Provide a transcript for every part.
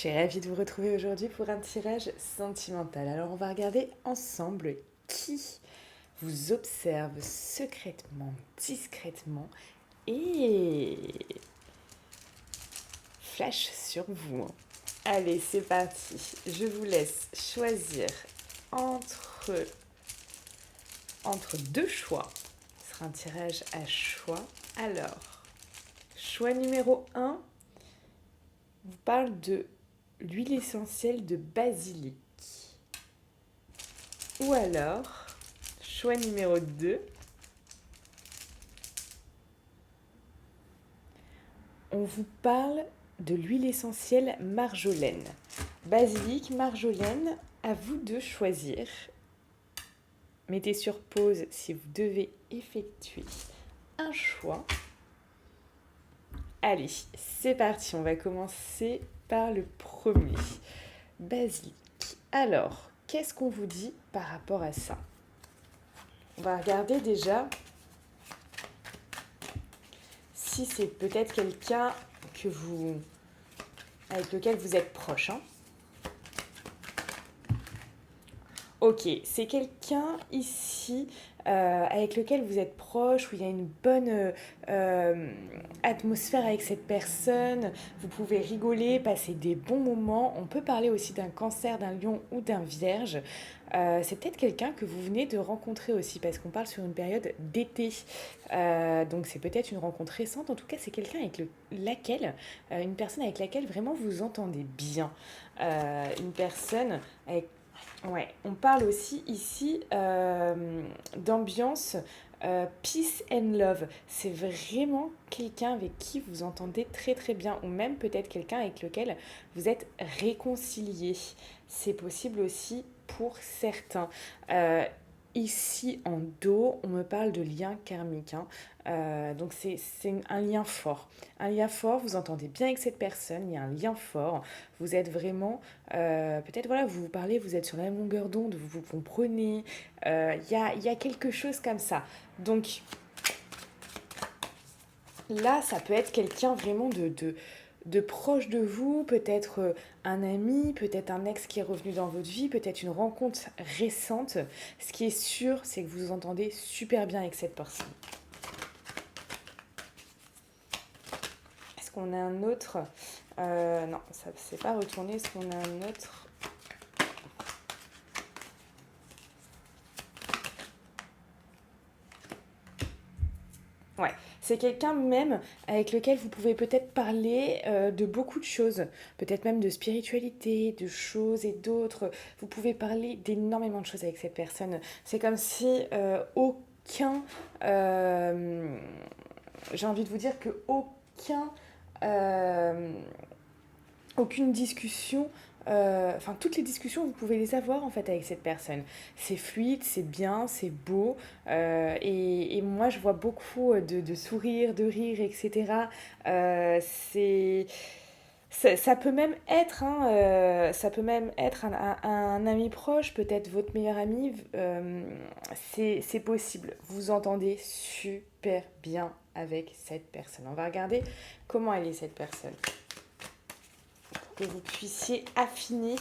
suis ravie de vous retrouver aujourd'hui pour un tirage sentimental. Alors on va regarder ensemble qui vous observe secrètement, discrètement et flash sur vous. Allez, c'est parti. Je vous laisse choisir entre, entre deux choix. Ce sera un tirage à choix. Alors, choix numéro 1 vous parle de l'huile essentielle de basilic. Ou alors, choix numéro 2, on vous parle de l'huile essentielle marjolaine. Basilic, marjolaine, à vous de choisir. Mettez sur pause si vous devez effectuer un choix. Allez, c'est parti, on va commencer par le premier. Basilic. Alors, qu'est-ce qu'on vous dit par rapport à ça? On va regarder déjà si c'est peut-être quelqu'un avec lequel vous êtes proche. Ok, c'est quelqu'un ici avec lequel vous êtes proche, où il y a une bonne atmosphère avec cette personne. Vous pouvez rigoler, passer des bons moments. On peut parler aussi d'un cancer, d'un lion ou d'un vierge. C'est peut-être quelqu'un que vous venez de rencontrer aussi, parce qu'on parle sur une période d'été. Donc c'est peut-être une rencontre récente. En tout cas, c'est quelqu'un une personne avec laquelle vraiment vous entendez bien. Une personne avec... Ouais, on parle aussi ici d'ambiance peace and love. C'est vraiment quelqu'un avec qui vous entendez très très bien, ou même peut-être quelqu'un avec lequel vous êtes réconcilié. C'est possible aussi pour certains. Ici en dos, on me parle de lien karmique. Donc c'est un lien fort. Un lien fort, vous entendez bien avec cette personne, il y a un lien fort. Vous êtes vraiment, peut-être voilà, vous vous parlez, vous êtes sur la même longueur d'onde, vous vous comprenez. Il y a quelque chose comme ça. Donc là, ça peut être quelqu'un vraiment de proche de vous, peut-être un ami, peut-être un ex qui est revenu dans votre vie, peut-être une rencontre récente. Ce qui est sûr, c'est que vous vous entendez super bien avec cette personne. Est-ce qu'on a un autre non, ça ne s'est pas retourné. Est-ce qu'on a un autre? Ouais, c'est quelqu'un même avec lequel vous pouvez peut-être parler de beaucoup de choses, peut-être même de spiritualité, de choses et d'autres. Vous pouvez parler d'énormément de choses avec cette personne. C'est comme si aucun... euh, j'ai envie de vous dire que euh, aucune discussion, enfin toutes les discussions, vous pouvez les avoir en fait avec cette personne. C'est fluide, c'est bien, c'est beau. Et moi, je vois beaucoup de sourires, de rires, etc. C'est... Ça peut même être, un ami proche, peut-être votre meilleur ami. C'est possible. Vous entendez super bien avec cette personne. On va regarder comment elle est cette personne, que vous puissiez affiner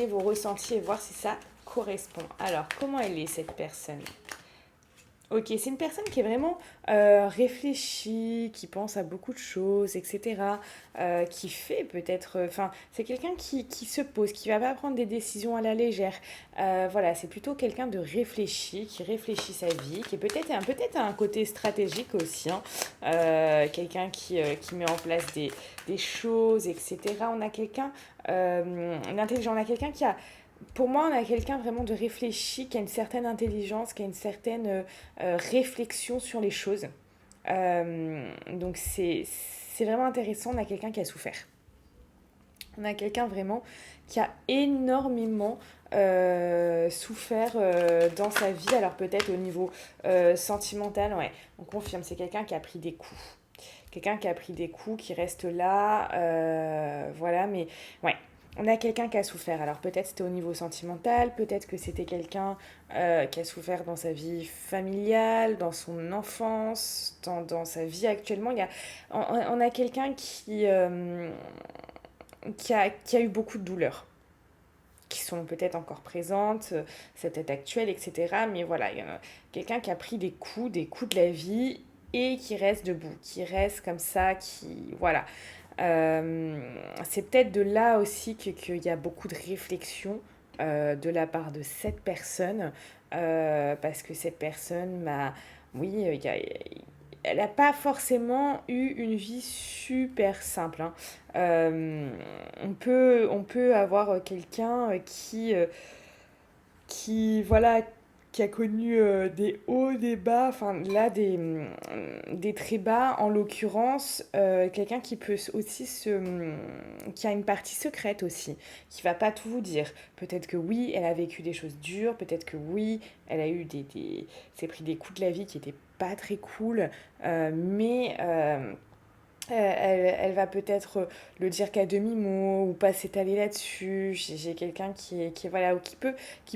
vos ressentis et voir si ça correspond. Alors, comment elle est cette personne? Ok, c'est une personne qui est vraiment réfléchie, qui pense à beaucoup de choses, etc. Qui fait peut-être... Enfin, c'est quelqu'un qui se pose, qui va pas prendre des décisions à la légère. Voilà, c'est plutôt quelqu'un de réfléchi, qui réfléchit sa vie, qui est peut-être un côté stratégique aussi. Quelqu'un qui met en place des choses, etc. On a quelqu'un d'intelligent, on a quelqu'un qui a... Pour moi, on a quelqu'un vraiment de réfléchi, qui a une certaine intelligence, qui a une certaine réflexion sur les choses. Donc c'est vraiment intéressant, on a quelqu'un qui a souffert. On a quelqu'un vraiment qui a énormément souffert dans sa vie. Alors peut-être au niveau sentimental, ouais, on confirme, c'est quelqu'un qui a pris des coups. Quelqu'un qui a pris des coups, qui reste là, voilà, mais ouais, on a quelqu'un qui a souffert. Alors peut-être c'était au niveau sentimental, peut-être que c'était quelqu'un qui a souffert dans sa vie familiale, dans son enfance, dans sa vie actuellement. On a quelqu'un qui a eu beaucoup de douleurs, qui sont peut-être encore présentes, c'est peut-être actuel, etc. Mais voilà, il y a quelqu'un qui a pris des coups de la vie et qui reste debout, qui reste comme ça, qui... Voilà. C'est peut-être de là aussi qu'il y a beaucoup de réflexion de la part de cette personne, parce que cette personne m'a... Oui, elle n'a pas forcément eu une vie super simple, hein. On peut avoir quelqu'un qui, voilà, qui a connu des hauts, des bas, enfin là des très bas, en l'occurrence, quelqu'un qui peut aussi qui a une partie secrète aussi, qui va pas tout vous dire. Peut-être que oui, elle a vécu des choses dures, peut-être que oui, elle a eu s'est pris des coups de la vie qui étaient pas très cool, mais elle va peut-être le dire qu'à demi-mot ou pas s'étaler là-dessus. J'ai quelqu'un voilà, ou qui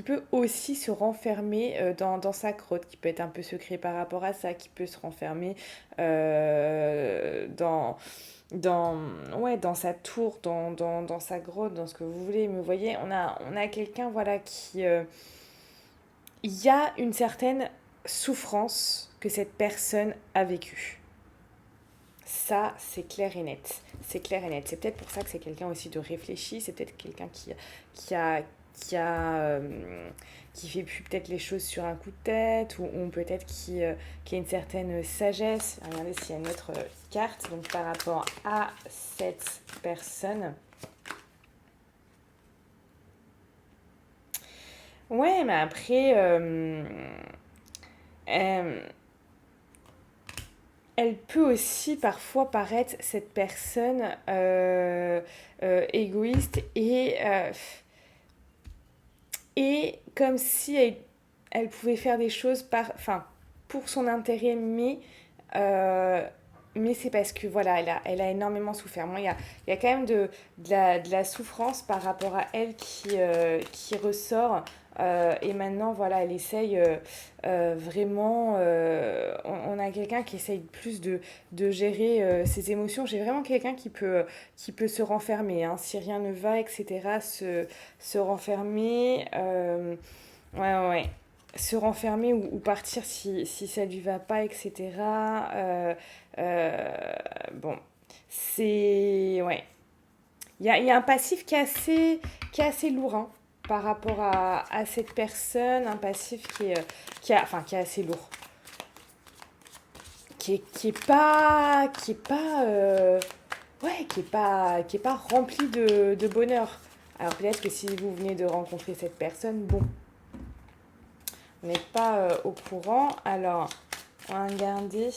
peut aussi se renfermer dans sa crotte, qui peut être un peu secret par rapport à ça, qui peut se renfermer dans, ouais, dans sa tour, dans sa grotte, dans ce que vous voulez. Mais vous voyez, on a quelqu'un voilà, qui... Il y a une certaine souffrance que cette personne a vécue. Ça, c'est clair et net. C'est clair et net. C'est peut-être pour ça que c'est quelqu'un aussi de réfléchi. C'est peut-être quelqu'un qui a, qui fait plus peut-être les choses sur un coup de tête ou peut-être qui a une certaine sagesse. Regardez s'il y a une autre carte. Donc, par rapport à cette personne. Ouais, mais après, euh, elle peut aussi parfois paraître cette personne égoïste et comme si elle pouvait faire des choses enfin, pour son intérêt, euh, mais c'est parce que voilà, elle a énormément souffert. Moi, il y a quand même de la souffrance par rapport à elle qui ressort. Et maintenant, voilà, elle essaye vraiment. On a quelqu'un qui essaye plus de gérer ses émotions. J'ai vraiment quelqu'un qui peut se renfermer, hein, si rien ne va, etc. Se renfermer. Ouais, ouais, ouais. Se renfermer ou partir si ça lui va pas, etc. Bon, c'est... Ouais. Il y a un passif qui est assez lourd, hein, par rapport à cette personne. Un passif qui est assez lourd. Qui est pas rempli de bonheur. Alors peut-être que si vous venez de rencontrer cette personne, bon, vous n'êtes pas au courant. Alors, on va regarder.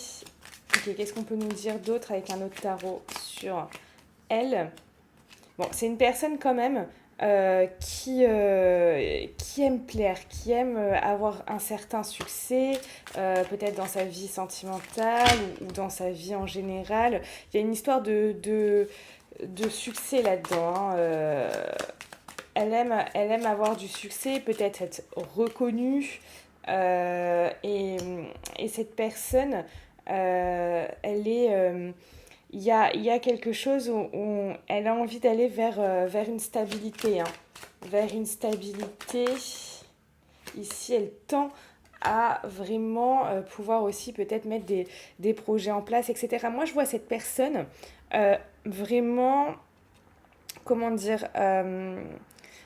Ok, qu'est-ce qu'on peut nous dire d'autre avec un autre tarot sur elle? Bon, c'est une personne quand même qui aime plaire, qui aime avoir un certain succès, peut-être dans sa vie sentimentale ou dans sa vie en général. Il y a une histoire de succès là-dedans, hein. Elle aime avoir du succès, peut-être être reconnue. euh, et, et cette personne, elle est... il y a quelque chose où elle a envie d'aller vers une stabilité, hein. Vers une stabilité. Ici, elle tend à vraiment pouvoir aussi peut-être mettre des projets en place, etc. Moi, je vois cette personne vraiment, comment dire,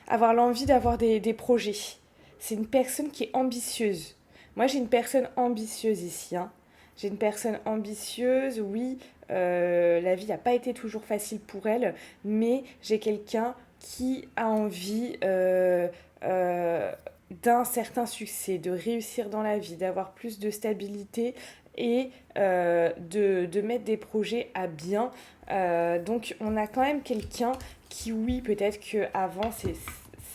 avoir l'envie d'avoir des projets. C'est une personne qui est ambitieuse. Moi, j'ai une personne ambitieuse ici, hein. J'ai une personne ambitieuse, oui, la vie n'a pas été toujours facile pour elle, mais j'ai quelqu'un qui a envie euh, d'un certain succès, de réussir dans la vie, d'avoir plus de stabilité et de mettre des projets à bien. Donc on a quand même quelqu'un qui, oui, peut-être qu'avant, ça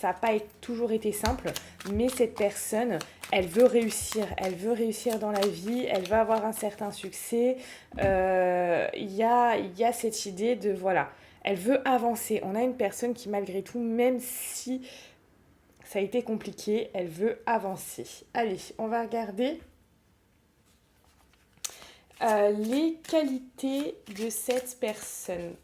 n'a pas toujours été simple, mais cette personne, elle veut réussir dans la vie, elle va avoir un certain succès. Il y a cette idée de, voilà, elle veut avancer. On a une personne qui, malgré tout, même si ça a été compliqué, elle veut avancer. Allez, on va regarder les qualités de cette personne.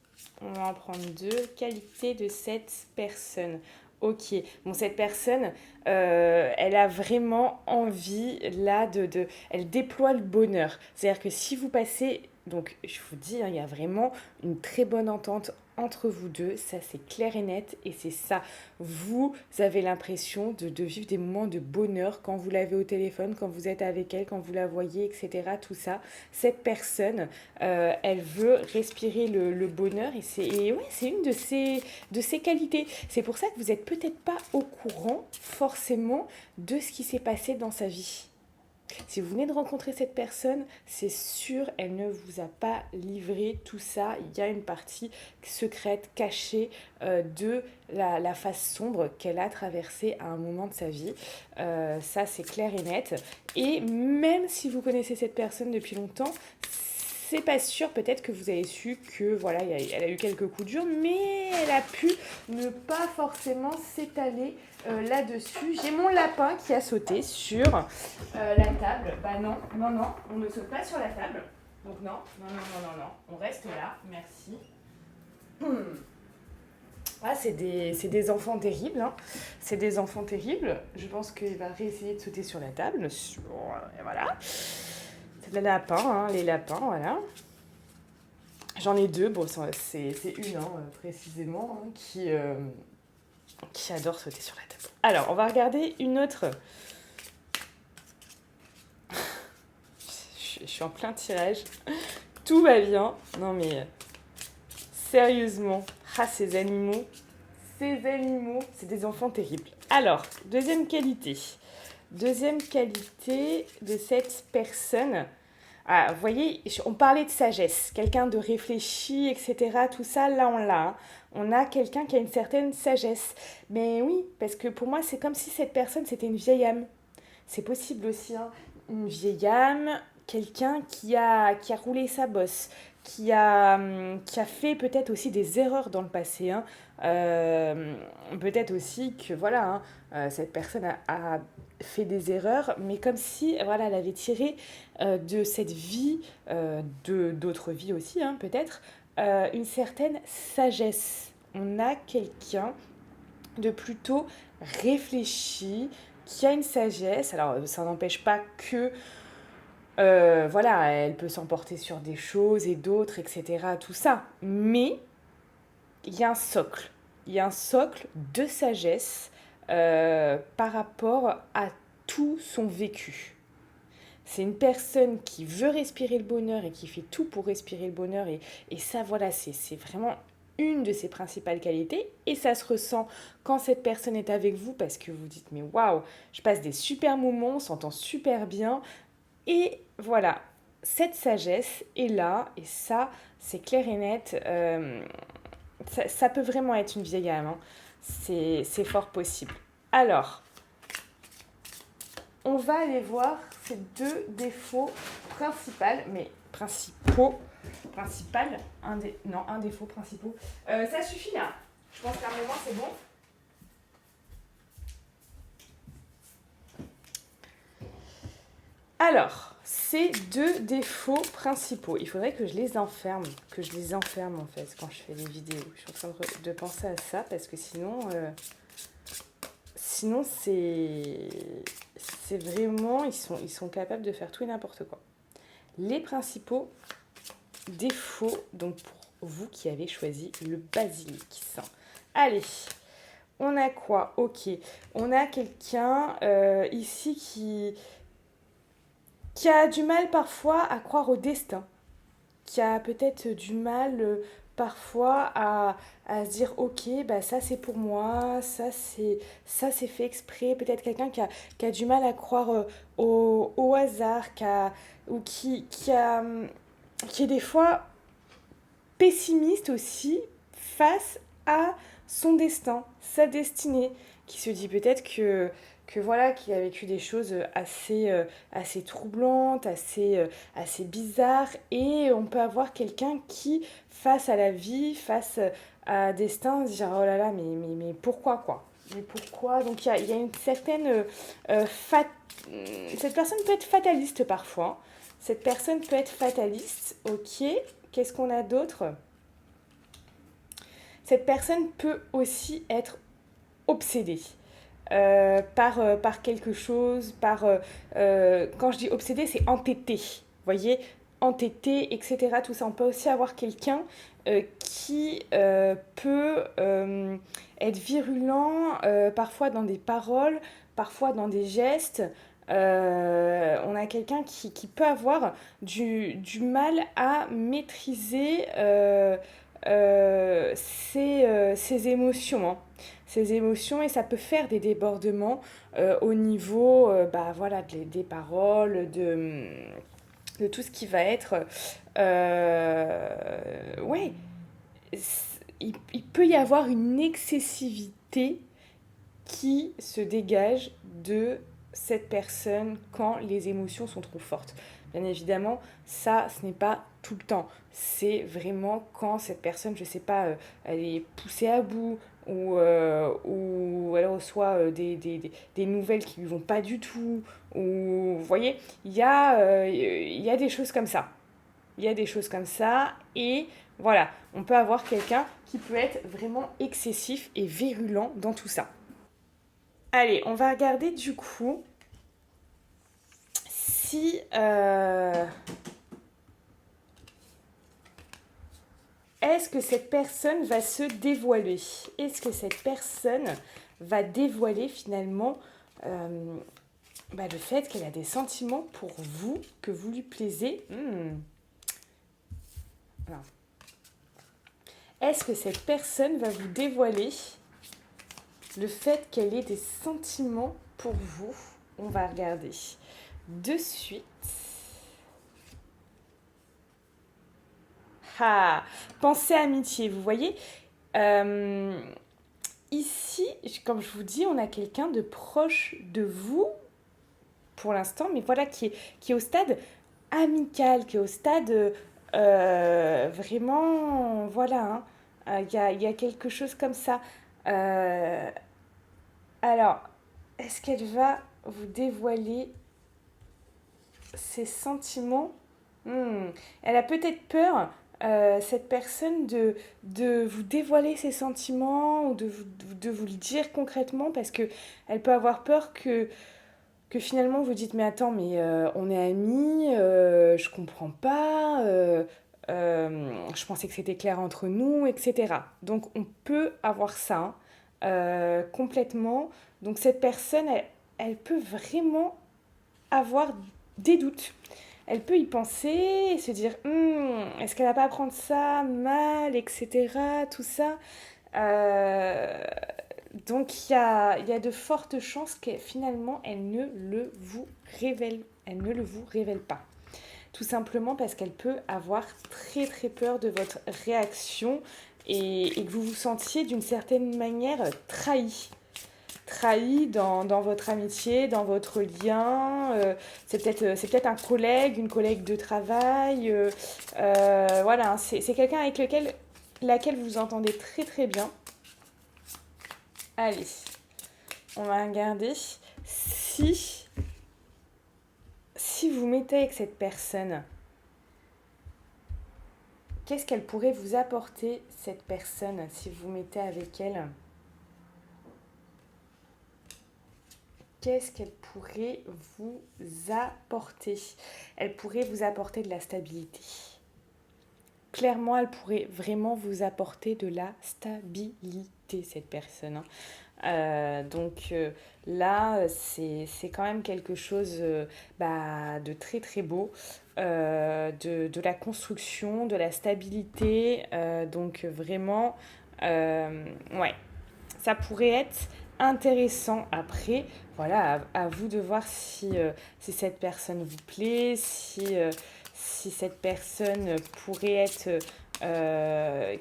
On va en prendre deux. Qualité de cette personne. Ok, bon, cette personne, elle a vraiment envie, là, elle déploie le bonheur. C'est-à-dire que si vous passez, donc je vous dis, hein, il y a vraiment une très bonne entente entre vous deux, ça c'est clair et net, et c'est ça. Vous avez l'impression de vivre des moments de bonheur quand vous l'avez au téléphone, quand vous êtes avec elle, quand vous la voyez, etc. Tout ça. Cette personne, elle veut respirer le bonheur, et ouais, c'est une de ses qualités. C'est pour ça que vous n'êtes peut-être pas au courant forcément de ce qui s'est passé dans sa vie. Si vous venez de rencontrer cette personne, c'est sûr, elle ne vous a pas livré tout ça. Il y a une partie secrète, cachée de la face sombre qu'elle a traversée à un moment de sa vie. Ça, c'est clair et net. Et même si vous connaissez cette personne depuis longtemps, c'est pas sûr, peut-être que vous avez su que voilà, elle a eu quelques coups durs, mais elle a pu ne pas forcément s'étaler là-dessus. J'ai mon lapin qui a sauté sur la table. Bah non, non, non, on ne saute pas sur la table. Donc non, non, non, non, non, non, on reste là, merci. Ah, c'est des enfants terribles, hein. C'est des enfants terribles. Je pense qu'il va réessayer de sauter sur la table. Et voilà. C'est des lapins, hein, les lapins, voilà. J'en ai deux, bon, c'est une, hein, précisément, hein, qui adore sauter sur la table. Alors, on va regarder une autre. Je suis en plein tirage. Tout va bien. Non, mais sérieusement. Ah, ces animaux, c'est des enfants terribles. Alors, deuxième qualité. Deuxième qualité de cette personne. Ah, vous voyez, on parlait de sagesse, quelqu'un de réfléchi, etc. Tout ça, là, on l'a, hein. On a quelqu'un qui a une certaine sagesse. Mais oui, parce que pour moi, c'est comme si cette personne, c'était une vieille âme. C'est possible aussi, hein. Une vieille âme, quelqu'un qui a roulé sa bosse, qui a fait peut-être aussi des erreurs dans le passé, hein. Peut-être aussi que voilà, hein, cette personne a fait des erreurs, mais comme si voilà, elle avait tiré de cette vie, d'autres vies aussi, hein, peut-être, une certaine sagesse. On a quelqu'un de plutôt réfléchi, qui a une sagesse. Alors, ça n'empêche pas que, voilà, elle peut s'emporter sur des choses et d'autres, etc., tout ça. Mais il y a un socle. Il y a un socle de sagesse par rapport à tout son vécu. C'est une personne qui veut respirer le bonheur et qui fait tout pour respirer le bonheur. Et ça, voilà, c'est vraiment une de ses principales qualités. Et ça se ressent quand cette personne est avec vous parce que vous dites, mais waouh, je passe des super moments, on s'entend super bien. Et voilà, cette sagesse est là. Et ça, c'est clair et net. Ça peut vraiment être une vieille âme, hein. C'est fort possible. Alors, on va aller voir ces deux défauts principaux, mais principal, un défaut principaux. Ça suffit là. Je pense qu'à un moment c'est bon. Alors, ces deux défauts principaux, il faudrait que je les enferme, en fait quand je fais des vidéos. Je suis en train de penser à ça parce que sinon c'est vraiment, ils sont capables de faire tout et n'importe quoi. Les principaux défauts, donc pour vous qui avez choisi le basilic. Allez, on a quoi? Ok, on a quelqu'un ici qui a du mal parfois à croire au destin, qui a peut-être du mal parfois à se dire ok, bah ça c'est pour moi, ça c'est fait exprès. Peut-être quelqu'un qui a du mal à croire au hasard, ou qui est des fois pessimiste aussi face à son destin, sa destinée, qui se dit peut-être que voilà, qu'il a vécu des choses assez troublantes, assez bizarres, et on peut avoir quelqu'un qui, face à la vie, face à destin, se dire oh là là, mais pourquoi quoi? Mais pourquoi? Donc il y a une certaine cette personne peut être fataliste parfois. Cette personne peut être fataliste, ok. Qu'est-ce qu'on a d'autre? Cette personne peut aussi être obsédée par quelque chose, quand je dis obsédé, c'est entêté, vous voyez, entêté, etc. Tout ça, on peut aussi avoir quelqu'un qui peut être virulent, parfois dans des paroles, parfois dans des gestes. On a quelqu'un qui peut avoir du mal à maîtriser ses émotions, hein, ses émotions, et ça peut faire des débordements au niveau bah, voilà, des paroles, de tout ce qui va être... ouais, il peut y avoir une excessivité qui se dégage de cette personne quand les émotions sont trop fortes. Bien évidemment, ça, ce n'est pas tout le temps. C'est vraiment quand cette personne, je sais pas, elle est poussée à bout ou elle reçoit des nouvelles qui lui vont pas du tout. Ou, vous voyez, il y a des choses comme ça. Il y a des choses comme ça et voilà, on peut avoir quelqu'un qui peut être vraiment excessif et virulent dans tout ça. Allez, on va regarder du coup si est-ce que cette personne va se dévoiler. Est-ce que cette personne va dévoiler finalement bah, le fait qu'elle a des sentiments pour vous, que vous lui plaisez. Est-ce que cette personne va vous dévoiler le fait qu'elle ait des sentiments pour vous? On va regarder de suite. Ah, pensée amitié, vous voyez ici, comme je vous dis, on a quelqu'un de proche de vous pour l'instant, mais voilà, qui est au stade amical, qui est au stade vraiment, voilà, y a quelque chose comme ça. Euh, alors, est-ce qu'elle va vous dévoiler ses sentiments? Elle a peut-être peur, cette personne, de vous dévoiler ses sentiments ou de vous le dire concrètement parce que elle peut avoir peur que finalement vous dites mais attends mais on est amis, je comprends pas, je pensais que c'était clair entre nous, etc. Donc on peut avoir ça complètement. Donc cette personne, elle peut vraiment avoir des doutes. Elle peut y penser et se dire est-ce qu'elle va pas prendre ça mal, etc. Tout ça. Euh, donc il y a de fortes chances que finalement elle ne le vous révèle, elle ne le vous révèle pas. Tout simplement parce qu'elle peut avoir très très peur de votre réaction et que vous vous sentiez d'une certaine manière trahi dans votre amitié, dans votre lien. C'est peut-être un collègue, une collègue de travail. Voilà, c'est quelqu'un avec laquelle vous vous entendez très très bien. Allez, on va regarder si vous mettez avec cette personne, qu'est-ce qu'elle pourrait vous apporter, cette personne, si vous mettez avec elle? Qu'est-ce qu'elle pourrait vous apporter? Elle pourrait vous apporter de la stabilité. Clairement, elle pourrait vraiment vous apporter de la stabilité, cette personne. Donc là, c'est quand même quelque chose bah, de très très beau, de la construction, de la stabilité. Donc vraiment, ouais, ça pourrait être intéressant. Après, voilà, à vous de voir si cette personne vous plaît, si cette personne pourrait être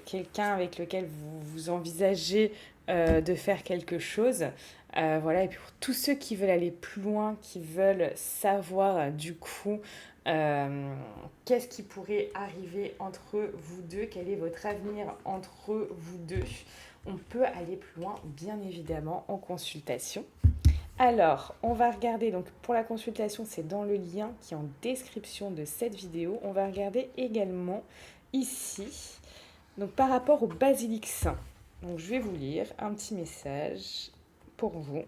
quelqu'un avec lequel vous envisagez de faire quelque chose. Voilà, et puis pour tous ceux qui veulent aller plus loin, qui veulent savoir du coup qu'est-ce qui pourrait arriver entre vous deux, quel est votre avenir entre vous deux, on peut aller plus loin, bien évidemment, en consultation. Alors, on va regarder, donc pour la consultation, c'est dans le lien qui est en description de cette vidéo. On va regarder également ici, donc par rapport au basilic sain. Donc, je vais vous lire un petit message pour vous.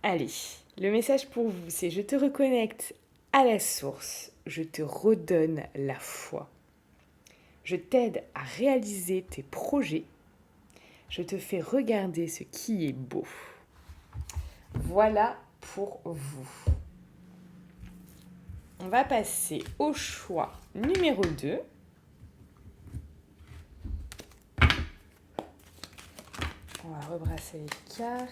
Allez, le message pour vous, c'est: je te reconnecte à la source, je te redonne la foi. Je t'aide à réaliser tes projets, je te fais regarder ce qui est beau. Voilà pour vous. On va passer au choix numéro 2. On va rebrasser les cartes.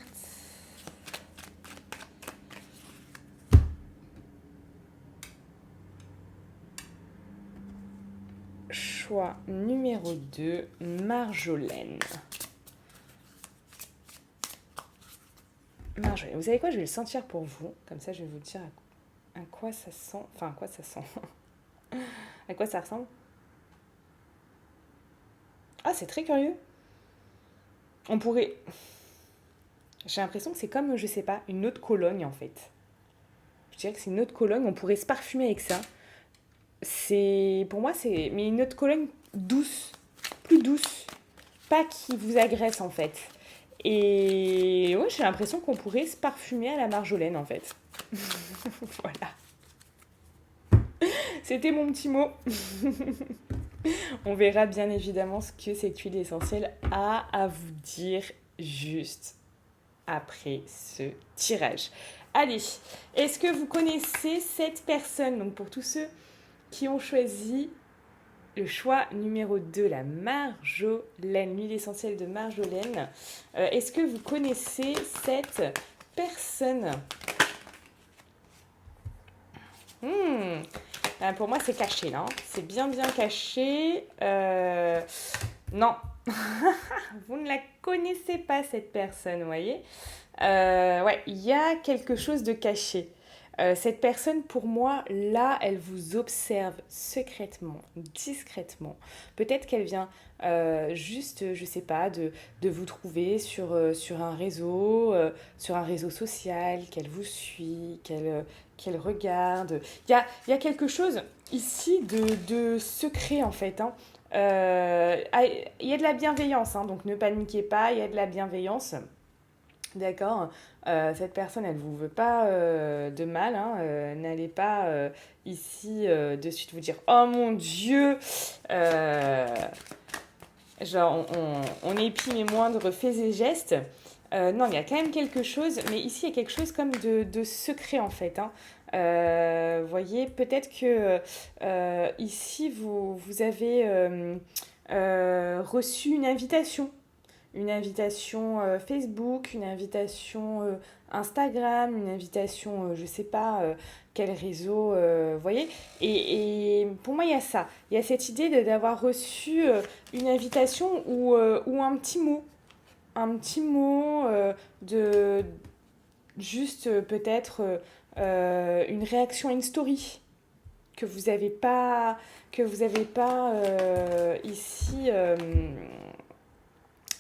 Choix numéro 2, Marjolaine. Marjolaine, vous savez quoi? Je vais le sentir pour vous. Comme ça, je vais vous dire à quoi ça sent. Enfin, à quoi ça sent. À quoi ça ressemble. Ah, c'est très curieux. On pourrait... J'ai l'impression que c'est comme, je sais pas, une eau de Cologne en fait. Je dirais que c'est une eau de Cologne. On pourrait se parfumer avec ça. Pour moi, c'est... Mais une eau de Cologne douce. Plus douce. Pas qui vous agresse en fait. Et ouais, j'ai l'impression qu'on pourrait se parfumer à la Marjolaine en fait. Voilà. C'était mon petit mot. On verra bien évidemment ce que cette huile essentielle a à vous dire juste après ce tirage. Allez, est-ce que vous connaissez cette personne? Donc pour tous ceux qui ont choisi le choix numéro 2, la Marjolaine, l'huile essentielle de Marjolaine, est-ce que vous connaissez cette personne? Pour moi, c'est caché, là. C'est bien caché. Non. Vous ne la connaissez pas, cette personne, vous voyez. Ouais, il y a quelque chose de caché. Cette personne, pour moi, là, elle vous observe secrètement, discrètement. Peut-être qu'elle vient juste, je sais pas, de vous trouver sur un réseau social, qu'elle vous suit, qu'elle regarde. Il y a quelque chose ici de secret, en fait. Hein. Il y a de la bienveillance, hein, donc ne paniquez pas, il y a de la bienveillance. D'accord. Cette personne, elle ne vous veut pas de mal. Hein, n'allez pas ici de suite vous dire: oh mon Dieu, genre on épie mes moindres faits et gestes. Non, il y a quand même quelque chose, mais ici il y a quelque chose comme de secret en fait. Hein. Voyez, peut-être que ici vous avez reçu une invitation Facebook, une invitation Instagram, une invitation, je ne sais pas quel réseau, vous voyez. Et pour moi, il y a ça. Il y a cette idée d'avoir reçu une invitation ou un petit mot. Un petit mot de juste peut-être une réaction à une story que vous n'avez pas, ici.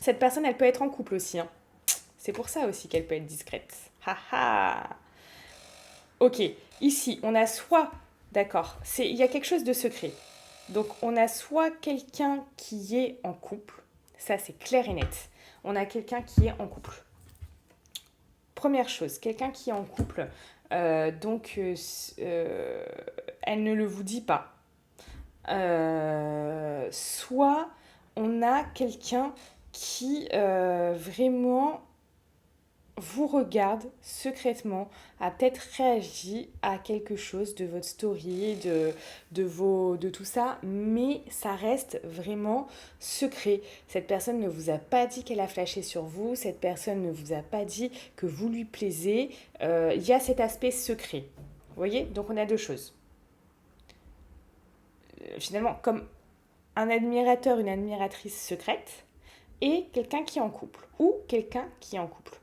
Cette personne, elle peut être en couple aussi. Hein. C'est pour ça aussi qu'elle peut être discrète. Haha. Ok, ici, on a soit... D'accord, il y a quelque chose de secret. Donc, on a soit quelqu'un qui est en couple. Ça, c'est clair et net. On a quelqu'un qui est en couple. Première chose, quelqu'un qui est en couple. Donc, elle ne le vous dit pas. Soit on a quelqu'un qui vraiment vous regarde secrètement, a peut-être réagi à quelque chose de votre story, de tout ça, mais ça reste vraiment secret. Cette personne ne vous a pas dit qu'elle a flashé sur vous, cette personne ne vous a pas dit que vous lui plaisez. Il y a cet aspect secret. Vous voyez? Donc on a deux choses. Finalement, comme un admirateur, une admiratrice secrète, et quelqu'un qui est en couple, ou quelqu'un qui est en couple.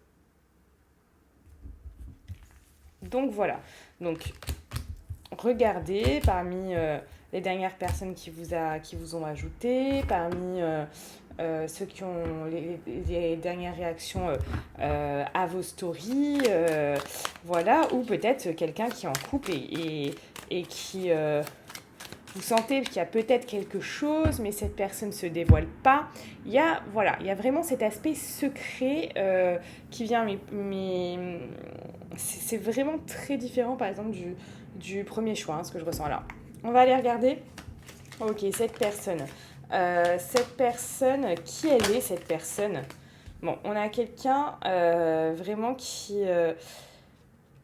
Donc voilà. Donc regardez parmi les dernières personnes qui vous ont ajouté, parmi ceux qui ont les dernières réactions à vos stories, voilà, ou peut-être quelqu'un qui est en couple et qui Vous sentez qu'il y a peut-être quelque chose, mais cette personne ne se dévoile pas. Il y a vraiment cet aspect secret qui vient, mais c'est vraiment très différent, par exemple, du premier choix, hein, ce que je ressens là. On va aller regarder. Ok, cette personne, qui elle est, cette personne? Bon, on a quelqu'un vraiment qui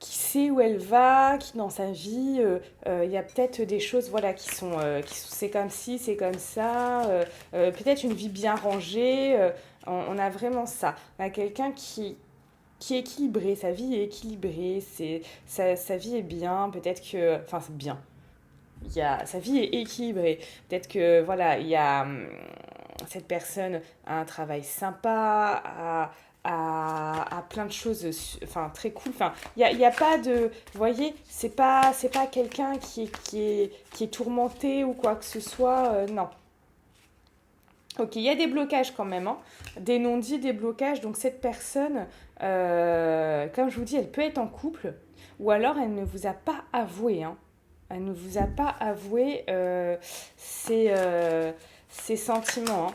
sait où elle va, qui dans sa vie, il y a peut-être des choses voilà, c'est comme ci, c'est comme ça, peut-être une vie bien rangée, on a vraiment ça. On a quelqu'un qui est équilibré, sa vie est équilibrée, sa vie est bien, peut-être que... Enfin, c'est bien. Sa vie est équilibrée. Peut-être que, voilà, cette personne a un travail sympa, a plein de choses enfin, très cool. Enfin, il y a pas de... Vous voyez, c'est pas quelqu'un qui est tourmenté ou quoi que ce soit. Non. Ok, il y a des blocages quand même, hein. Des non-dits, des blocages. Donc cette personne, comme je vous dis, elle peut être en couple ou alors elle ne vous a pas avoué, hein. Elle ne vous a pas avoué ses sentiments, hein.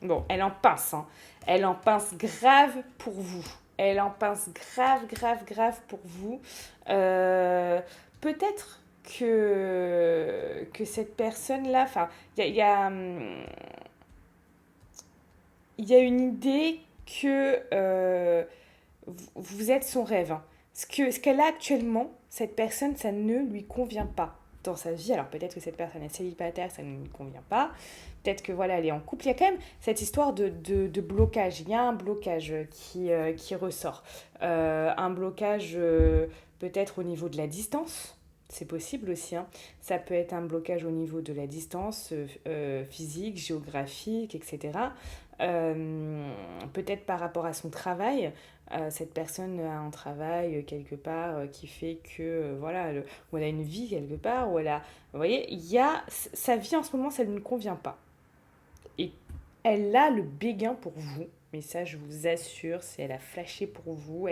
Bon, elle en pince, hein. Elle en pince grave pour vous. Elle en pince grave, grave, grave pour vous. Euh, Peut-être que cette personne-là, enfin, il y a une idée que vous êtes son rêve, hein. Ce qu'elle a actuellement, cette personne, ça ne lui convient pas dans sa vie. Alors peut-être que cette personne est célibataire, ça ne lui convient pas. Peut-être que voilà, elle est en couple. Il y a quand même cette histoire de blocage. Il y a un blocage qui ressort. Un blocage peut-être au niveau de la distance. C'est possible aussi, hein. Ça peut être un blocage au niveau de la distance physique, géographique, etc. Peut-être par rapport à son travail. Cette personne a un travail quelque part qui fait que, voilà, ou elle a une vie quelque part, ou elle a... Vous voyez, sa vie en ce moment, ça ne lui convient pas. Et elle a le béguin pour vous. Mais ça, je vous assure, c'est elle a flashé pour vous.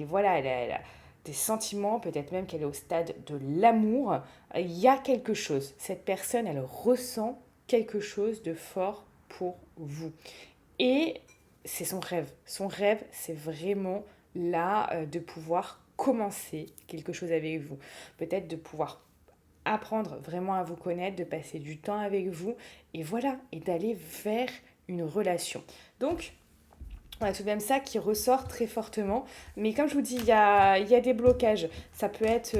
Voilà, elle a des sentiments, peut-être même qu'elle est au stade de l'amour. Il y a quelque chose. Cette personne, elle ressent quelque chose de fort pour vous. Et c'est son rêve. Son rêve, c'est vraiment là de pouvoir commencer quelque chose avec vous. Peut-être de pouvoir apprendre vraiment à vous connaître, de passer du temps avec vous, et voilà, et d'aller vers une relation. Donc, on a tout de même ça qui ressort très fortement. Mais comme je vous dis, il y a des blocages. Ça peut être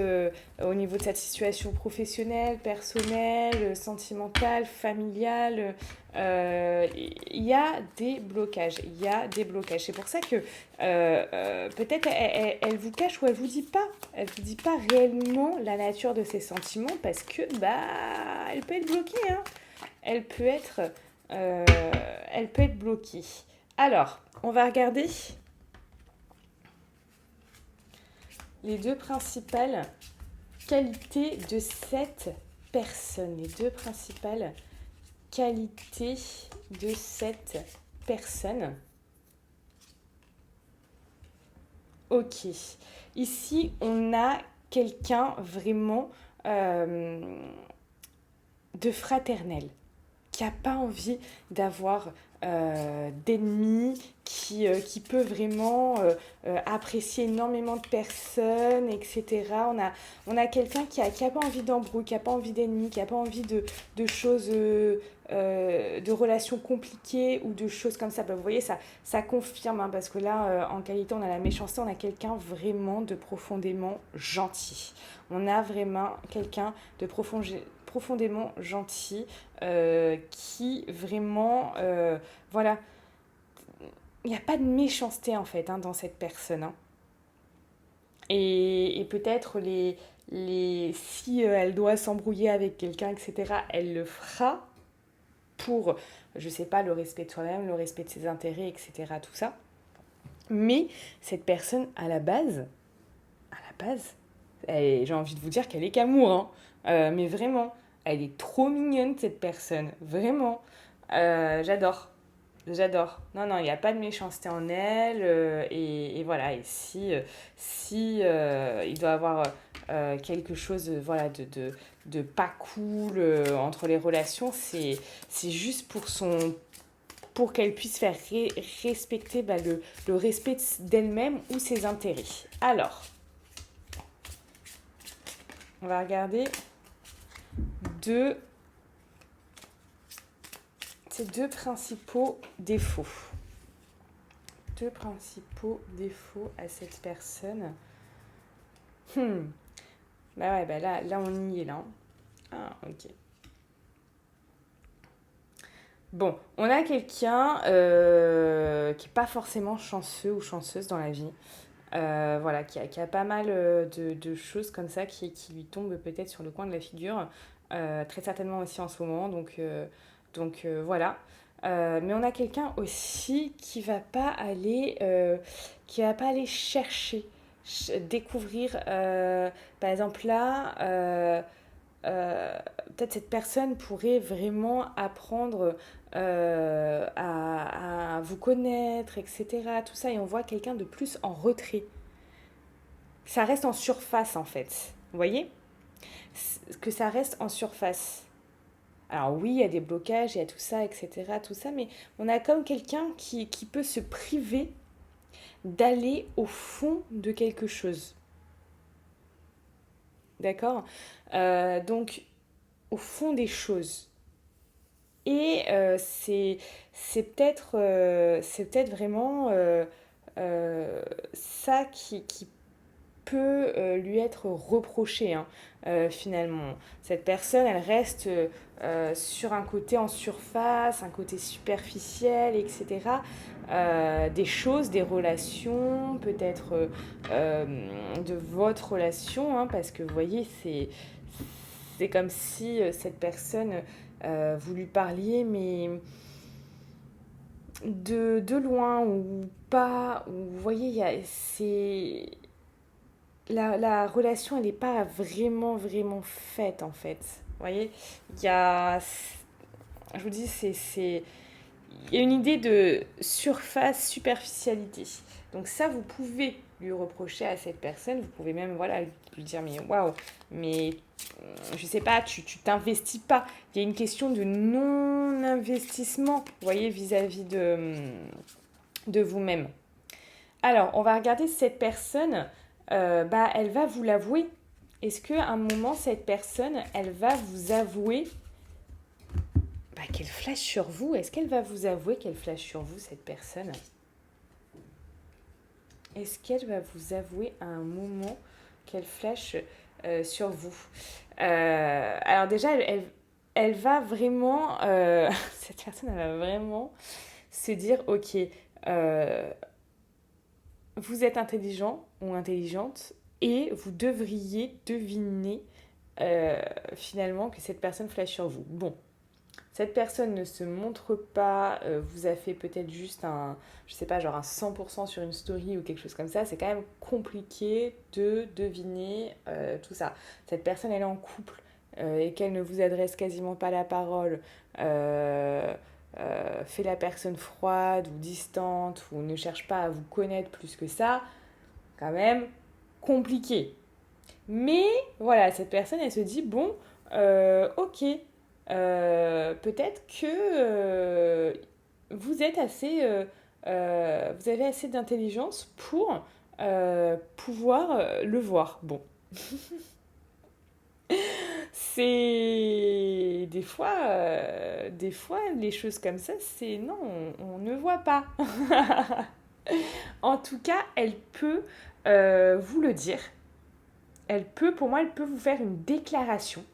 au niveau de cette situation professionnelle, personnelle, sentimentale, familiale. Il y a des blocages. Il y a des blocages. C'est pour ça que peut-être elle vous cache ou elle vous dit pas. Elle vous dit pas réellement la nature de ses sentiments parce que bah elle peut être bloquée, hein. Elle peut être, euh, elle peut être bloquée. Alors, on va regarder les deux principales qualités de cette personne. Les deux principales qualités de cette personne. Ok. Ici, on a quelqu'un vraiment de fraternel, qui n'a pas envie d'avoir d'ennemis, qui peut vraiment apprécier énormément de personnes, etc. On a quelqu'un qui a pas envie d'embrouille, qui n'a pas envie d'ennemis, qui n'a pas envie de choses, de relations compliquées ou de choses comme ça. Bah, vous voyez, ça confirme, hein, parce que là, en qualité, on a la méchanceté, on a quelqu'un vraiment de profondément gentil. On a vraiment quelqu'un de profondément gentil qui vraiment, voilà, il n'y a pas de méchanceté en fait, hein, dans cette personne, hein. Et peut-être si elle doit s'embrouiller avec quelqu'un, etc., elle le fera pour, je sais pas, le respect de soi-même, le respect de ses intérêts, etc., tout ça. Mais cette personne, à la base, j'ai envie de vous dire qu'elle est qu'amour, hein. Mais vraiment, elle est trop mignonne, cette personne. Vraiment. J'adore. J'adore. Non, non, il n'y a pas de méchanceté en elle. Et voilà. Et si il doit avoir quelque chose voilà, de pas cool entre les relations, c'est juste pour qu'elle puisse faire respecter le respect d'elle-même ou ses intérêts. Alors, on va regarder deux, ces deux principaux défauts. Deux principaux défauts à cette personne. Bah ouais, bah là on y est là. Ah, ok. Bon, on a quelqu'un qui n'est pas forcément chanceux ou chanceuse dans la vie. Voilà, qui a pas mal de choses comme ça qui lui tombent peut-être sur le coin de la figure. Très certainement aussi en ce moment. Donc voilà. Mais on a quelqu'un aussi qui va pas aller chercher, découvrir. Par exemple là, peut-être cette personne pourrait vraiment apprendre à vous connaître, etc. Tout ça, et on voit quelqu'un de plus en retrait. Ça reste en surface en fait. Vous voyez? Que ça reste en surface. Alors oui, il y a des blocages, il y a tout ça, etc. Tout ça, mais on a comme quelqu'un qui peut se priver d'aller au fond de quelque chose. D'accord? Donc, au fond des choses. Et c'est peut-être vraiment ça qui peut lui être reproché, hein, finalement. Cette personne, elle reste sur un côté en surface, un côté superficiel, etc. Des choses, des relations, peut-être de votre relation, hein, parce que vous voyez, c'est comme si cette personne, vous lui parliez, mais de loin ou pas, ou vous voyez, c'est la relation, elle n'est pas vraiment, vraiment faite, en fait. Vous voyez, il y a, je vous dis, il y a une idée de surface, superficialité. Donc ça, vous pouvez lui reprocher à cette personne. Vous pouvez même, voilà, lui dire, mais waouh, mais je sais pas, tu t'investis pas. Il y a une question de non-investissement, vous voyez, vis-à-vis de vous-même. Alors, on va regarder cette personne, elle va vous l'avouer. Est-ce qu'à un moment, cette personne, elle va vous avouer qu'elle flash sur vous? Est-ce qu'elle va vous avouer qu'elle flash sur vous, cette personne? Est-ce qu'elle va vous avouer à un moment qu'elle flash sur vous? Alors déjà, elle va vraiment... cette personne, elle va vraiment se dire, ok, vous êtes intelligent ou intelligente et vous devriez deviner finalement que cette personne flash sur vous. Bon, cette personne ne se montre pas, vous a fait peut-être juste je sais pas, genre un 100% sur une story ou quelque chose comme ça, c'est quand même compliqué de deviner tout ça. Cette personne, elle est en couple et qu'elle ne vous adresse quasiment pas la parole, fait la personne froide ou distante ou ne cherche pas à vous connaître plus que ça, quand même compliqué. Mais voilà, cette personne, elle se dit, bon, ok, peut-être que vous êtes assez, vous avez assez d'intelligence pour pouvoir le voir. Bon, c'est des fois les choses comme ça, c'est non, on ne voit pas. En tout cas, elle peut vous le dire. Pour moi, elle peut vous faire une déclaration.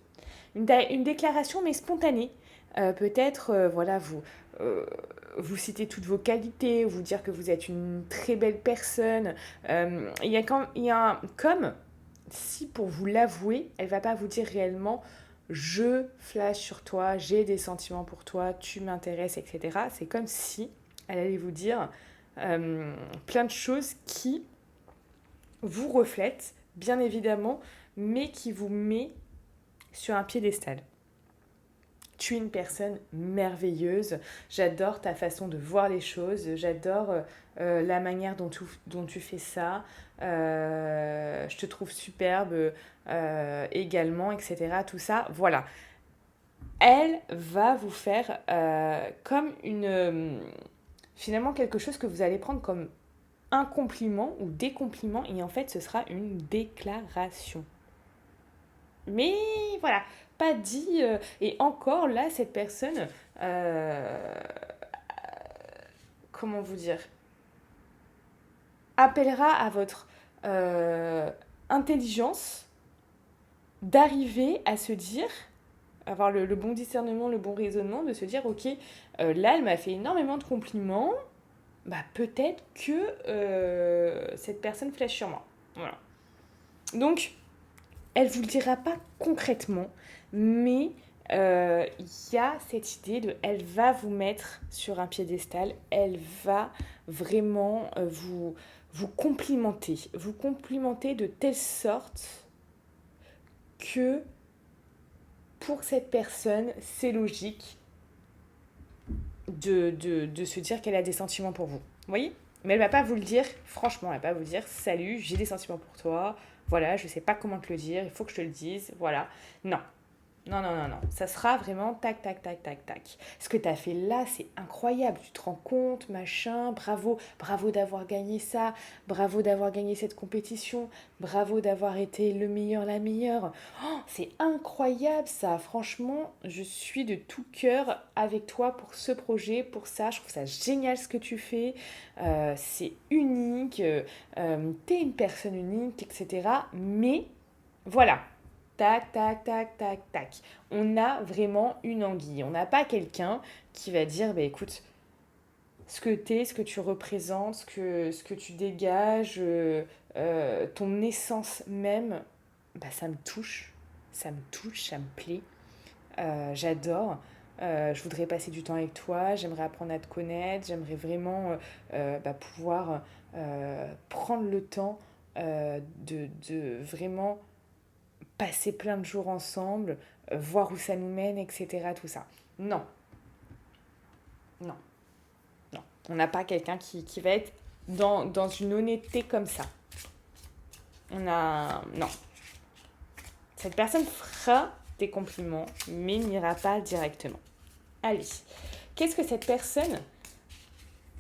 Une déclaration, mais spontanée. Peut-être, voilà, vous citez toutes vos qualités, vous dire que vous êtes une très belle personne. Il y a comme si pour vous l'avouer, elle va pas vous dire réellement je flash sur toi, j'ai des sentiments pour toi, tu m'intéresses, etc. C'est comme si elle allait vous dire plein de choses qui vous reflètent, bien évidemment, mais qui vous met sur un piédestal. tu es une personne merveilleuse, j'adore ta façon de voir les choses, j'adore la manière dont tu fais ça, je te trouve superbe également, etc. Tout ça, voilà. Elle va vous faire comme finalement quelque chose que vous allez prendre comme un compliment ou des compliments, et en fait ce sera une déclaration. Mais voilà, pas dit. Et encore là, cette personne, euh, comment vous dire, appellera à votre intelligence d'arriver à se dire, avoir le bon discernement, le bon raisonnement, de se dire, ok, là, elle m'a fait énormément de compliments, bah peut-être que cette personne flèche sur moi. Voilà. Donc, elle ne vous le dira pas concrètement, mais il y a cette idée de elle va vous mettre sur un piédestal, elle va vraiment vous complimenter de telle sorte que pour cette personne, c'est logique de se dire qu'elle a des sentiments pour vous. Vous voyez? Mais elle va pas vous le dire, franchement, elle va pas vous dire salut, j'ai des sentiments pour toi, voilà, je sais pas comment te le dire, il faut que je te le dise, voilà. Non, non, non, non, non. Ça sera vraiment tac, tac, tac, tac, tac. Ce que tu as fait là, c'est incroyable. Tu te rends compte, machin. Bravo, bravo d'avoir gagné ça. Bravo d'avoir gagné cette compétition. Bravo d'avoir été le meilleur, la meilleure. Oh, c'est incroyable ça. Franchement, je suis de tout cœur avec toi pour ce projet, pour ça. Je trouve ça génial ce que tu fais. C'est unique. T'es une personne unique, etc. Mais voilà. Tac, tac, tac, tac, tac. On a vraiment une anguille. On n'a pas quelqu'un qui va dire, bah écoute, ce que t'es, ce que tu représentes, ce que tu dégages, ton essence même, bah ça me touche. Ça me touche, ça me plaît. J'adore. Je voudrais passer du temps avec toi, j'aimerais apprendre à te connaître, j'aimerais vraiment pouvoir prendre le temps de vraiment passer plein de jours ensemble, voir où ça nous mène, etc. Tout ça. Non, non, non. On n'a pas quelqu'un qui va être dans une honnêteté comme ça. On a... Non. Cette personne fera des compliments, mais n'ira pas directement. Allez. Qu'est-ce que cette personne,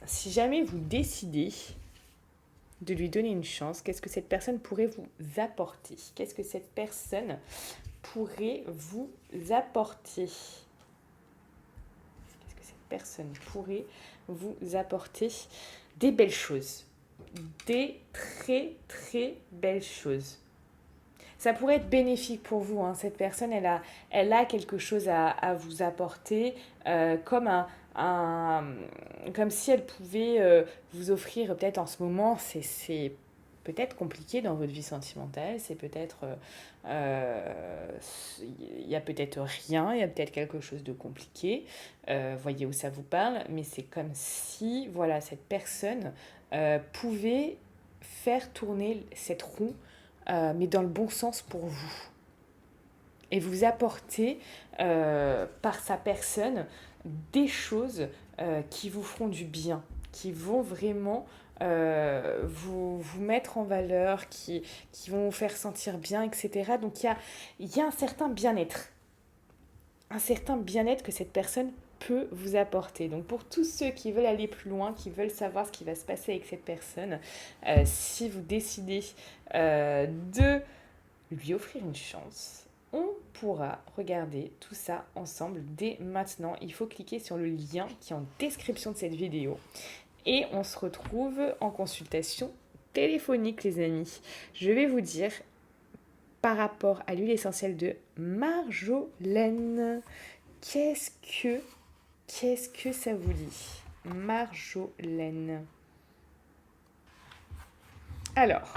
si jamais vous décidez de lui donner une chance, qu'est-ce que cette personne pourrait vous apporter? Qu'est-ce que cette personne pourrait vous apporter? Qu'est-ce que cette personne pourrait vous apporter? Des belles choses. Des très très belles choses. Ça pourrait être bénéfique pour vous. Hein. Cette personne, elle a quelque chose à vous apporter, comme comme si elle pouvait vous offrir, peut-être en ce moment, c'est peut-être compliqué dans votre vie sentimentale, c'est peut-être, il y a peut-être rien, il y a peut-être quelque chose de compliqué, voyez où ça vous parle, mais c'est comme si, voilà, cette personne pouvait faire tourner cette roue mais dans le bon sens pour vous. Et vous apporter par sa personne des choses qui vous feront du bien, qui vont vraiment vous mettre en valeur, qui vont vous faire sentir bien, etc. Donc il y a un certain bien-être que cette personne peut vous apporter. Donc pour tous ceux qui veulent aller plus loin, qui veulent savoir ce qui va se passer avec cette personne, si vous décidez de lui offrir une chance, on pourra regarder tout ça ensemble dès maintenant. Il faut cliquer sur le lien qui est en description de cette vidéo et on se retrouve en consultation téléphonique, les amis. Je vais vous dire par rapport à l'huile essentielle de Marjolaine, qu'est-ce que ça vous dit? Marjolaine. Alors,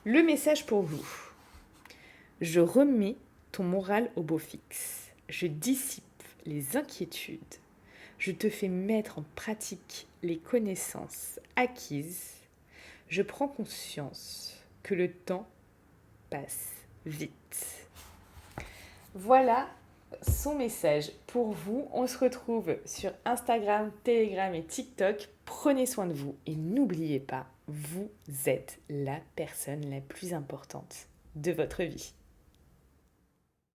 le message pour vous. Je remets ton moral au beau fixe. Je dissipe les inquiétudes. Je te fais mettre en pratique les connaissances acquises. Je prends conscience que le temps passe vite. Voilà son message pour vous. On se retrouve sur Instagram, Telegram et TikTok. Prenez soin de vous et n'oubliez pas, vous êtes la personne la plus importante de votre vie.